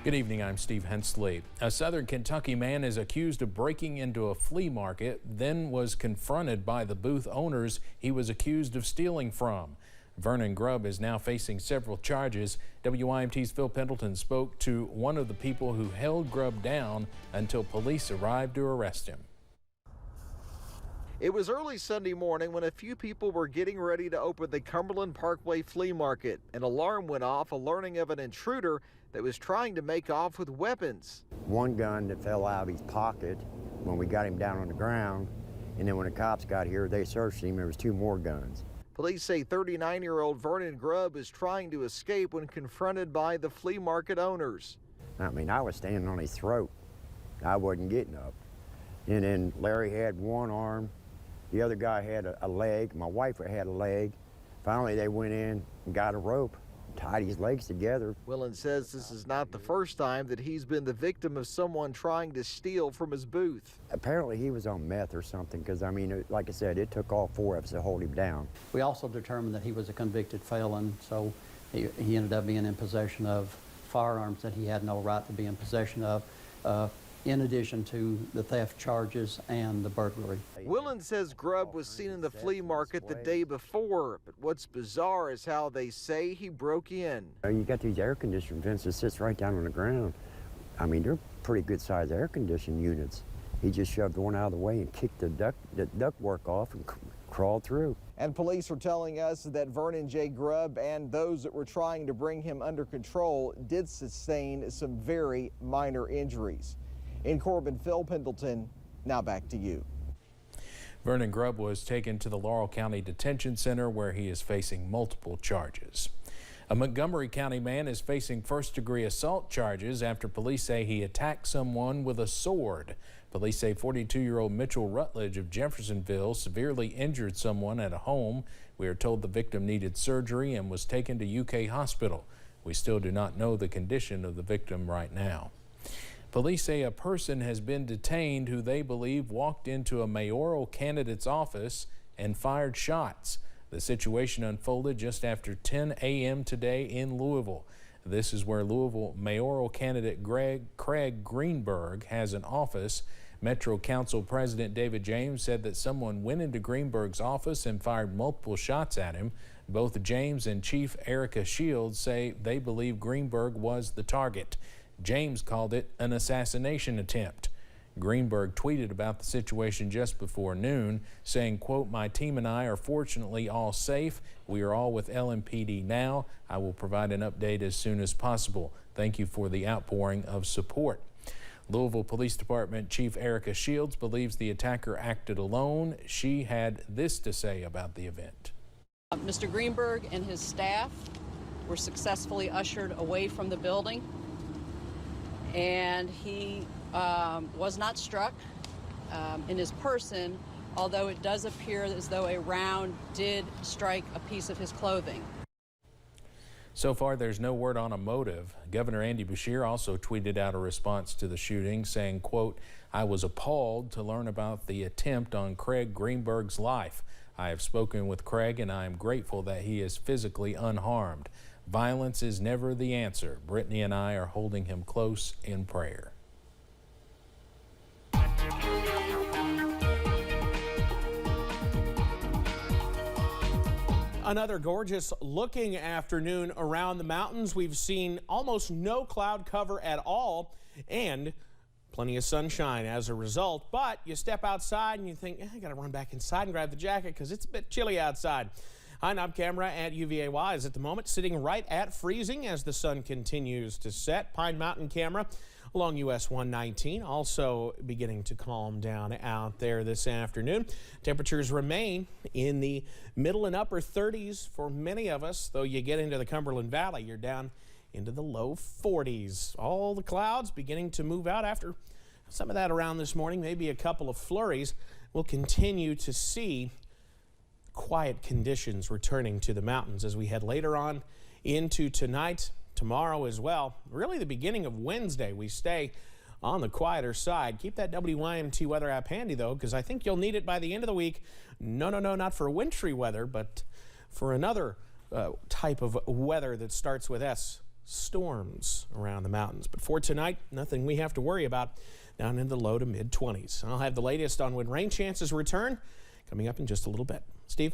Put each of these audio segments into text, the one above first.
Good evening, I'm Steve Hensley. A southern Kentucky man is accused of breaking into a flea market, then was confronted by the booth owners he was accused of stealing from. Vernon Grubb is now facing several charges. WYMT's Phil Pendleton spoke to one of the people who held Grubb down until police arrived to arrest him. It was early Sunday morning when a few people were getting ready to open the Cumberland Parkway Flea Market. An alarm went off, alerting of an intruder that was trying to make off with weapons. One gun that fell out of his pocket when we got him down on the ground, and then when the cops got here, they searched him. There was two more guns. Police say 39-year-old Vernon Grubb is trying to escape when confronted by the flea market owners. I mean, I was standing on his throat. I wasn't getting up. And then Larry had one arm. The other guy had a leg. My wife had a leg. Finally, they went in and got a rope, tied his legs together. Willen says this is not the first time that he's been the victim of someone trying to steal from his booth. Apparently, he was on meth or something, because, I mean, like I said, it took all four of us to hold him down. We also determined that he was a convicted felon, so he ended up being in possession of firearms that he had no right to be in possession of, in addition to the theft charges and the burglary. Willen says Grubb was seen in the flea market the day before, but what's bizarre is how they say he broke in. You got these air conditioning vents that sits right down on the ground. I mean, they're pretty good sized air conditioning units. He just shoved one out of the way and kicked the ductwork off and crawled through. And police are telling us that Vernon J. Grubb and those that were trying to bring him under control did sustain some very minor injuries. In Corbin, Phil Pendleton, now back to you. Vernon Grubb was taken to the Laurel County Detention Center where he is facing multiple charges. A Montgomery County man is facing first-degree assault charges after police say he attacked someone with a sword. Police say 42-year-old Mitchell Rutledge of Jeffersonville severely injured someone at a home. We are told the victim needed surgery and was taken to UK Hospital. We still do not know the condition of the victim right now. Police say a person has been detained who they believe walked into a mayoral candidate's office and fired shots. The situation unfolded just after 10 a.m. today in Louisville. This is where Louisville mayoral candidate Craig Greenberg has an office. Metro Council President David James said that someone went into Greenberg's office and fired multiple shots at him. Both James and Chief Erica Shields say they believe Greenberg was the target. James called it an assassination attempt. Greenberg tweeted about the situation just before noon, saying, quote, "My team and I are fortunately all safe. We are all with LMPD now. I will provide an update as soon as possible. Thank you for the outpouring of support." Louisville Police Department Chief Erica Shields believes the attacker acted alone. She had this to say about the event. Mr. Greenberg and his staff were successfully ushered away from the building, and he was not struck in his person, although it does appear as though a round did strike a piece of his clothing. So far, there's no word on a motive. Governor Andy Beshear also tweeted out a response to the shooting, saying, quote, "I was appalled to learn about the attempt on Craig Greenberg's life. I have spoken with Craig and I am grateful that he is physically unharmed. Violence is never the answer. Brittany and I are holding him close in prayer." Another gorgeous looking afternoon around the mountains. We've seen almost no cloud cover at all and plenty of sunshine as a result. But you step outside and you think, I got to run back inside and grab the jacket because it's a bit chilly outside. High knob camera at UVAY is at the moment sitting right at freezing as the sun continues to set. Pine Mountain camera along US 119 also beginning to calm down out there this afternoon. Temperatures remain in the middle and upper 30s for many of us, though you get into the Cumberland Valley, you're down into the low 40s. All the clouds beginning to move out after some of that around this morning, maybe a couple of flurries. We'll continue to see quiet conditions returning to the mountains as we head later on into tonight, tomorrow as well. Really the beginning of Wednesday, we stay on the quieter side. Keep that WYMT weather app handy though, because I think you'll need it by the end of the week. No, not for wintry weather, but for another type of weather that starts with S. storms around the mountains. But for tonight, nothing we have to worry about, down in the low to mid-20s. I'll have the latest on when rain chances return coming up in just a little bit. Steve?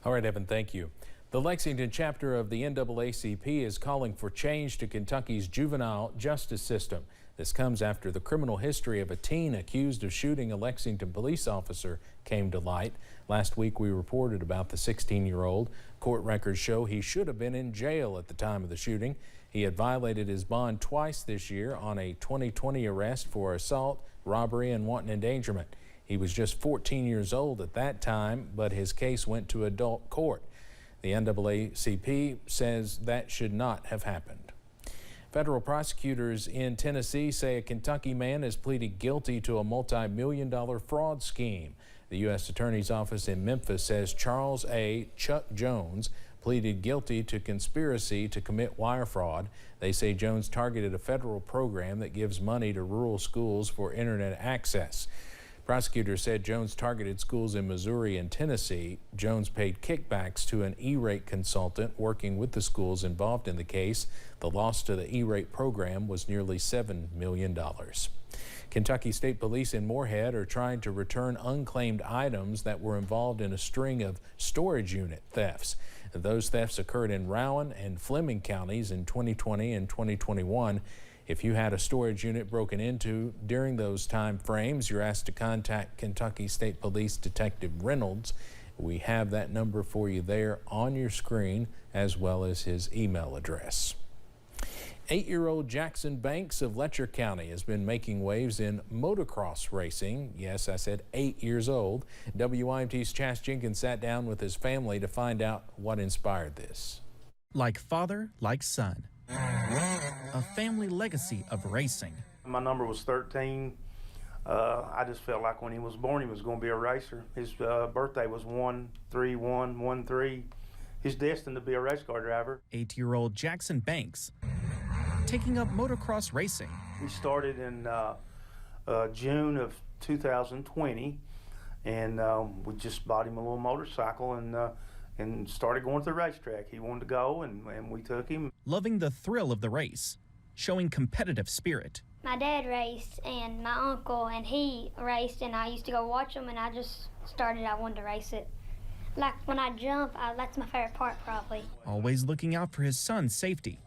All right, Evan, thank you. The Lexington chapter of the NAACP is calling for change to Kentucky's juvenile justice system. This comes after the criminal history of a teen accused of shooting a Lexington police officer came to light. Last week we reported about the 16-year-old. Court records show he should have been in jail at the time of the shooting. He had violated his bond twice this year on a 2020 arrest for assault, robbery, and wanton endangerment. He was just 14 years old at that time, but his case went to adult court. The NAACP says that should not have happened. Federal prosecutors in Tennessee say a Kentucky man has pleaded guilty to a multi-million-dollar fraud scheme. The U.S. Attorney's Office in Memphis says Charles A. Chuck Jones pleaded guilty to conspiracy to commit wire fraud. They say Jones targeted a federal program that gives money to rural schools for internet access. Prosecutors said Jones targeted schools in Missouri and Tennessee. Jones paid kickbacks to an E-rate consultant working with the schools involved in the case. The loss to the E-rate program was nearly $7 million. Kentucky State Police in Moorhead are trying to return unclaimed items that were involved in a string of storage unit thefts. Those thefts occurred in Rowan and Fleming counties in 2020 and 2021. If you had a storage unit broken into during those time frames, you're asked to contact Kentucky State Police Detective Reynolds. We have that number for you there on your screen, as well as his email address. 8-year-old Jackson Banks of Letcher County has been making waves in motocross racing. Yes, I said 8 years old. WYMT's Chas Jenkins sat down with his family to find out what inspired this. Like father, like son. A family legacy of racing. My number was 13. I just felt like when he was born, he was going to be a racer. His birthday was 1/3/1/13. He's destined to be a race car driver. 8-year-old Jackson Banks taking up motocross racing. We started in June of 2020, and we just bought him a little motorcycle and started going to the racetrack. He wanted to go, and we took him. Loving the thrill of the race, showing competitive spirit. My dad raced and my uncle, and he raced, and I used to go watch him, and I just started, I wanted to race it. Like when I jump, that's my favorite part probably. Always looking out for his son's safety.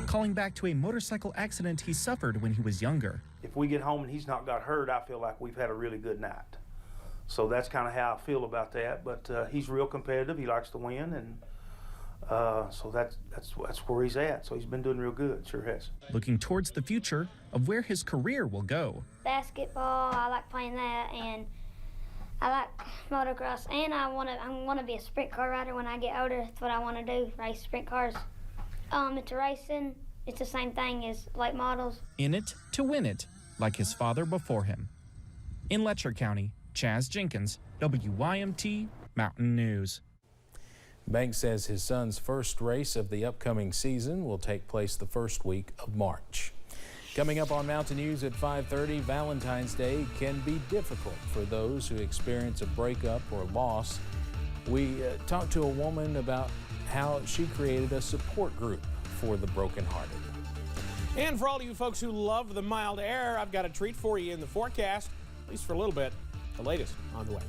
Calling back to a motorcycle accident he suffered when he was younger. If we get home and he's not got hurt, I feel like we've had a really good night. So that's kind of how I feel about that. But he's real competitive. He likes to win, and so that's where he's at. So he's been doing real good. Sure has. Looking towards the future of where his career will go. Basketball, I like playing that, and I like motocross, and I want to be a sprint car rider when I get older. That's what I want to do, race sprint cars. It's racing. It's the same thing as late models. In it to win it, like his father before him. In Letcher County, Chas Jenkins, WYMT Mountain News. Banks says his son's first race of the upcoming season will take place the first week of March. Coming up on Mountain News at 5:30, Valentine's Day can be difficult for those who experience a breakup or loss. We talked to a woman about how she created a support group for the brokenhearted. And for all of you folks who love the mild air, I've got a treat for you in the forecast, at least for a little bit. The latest on the way.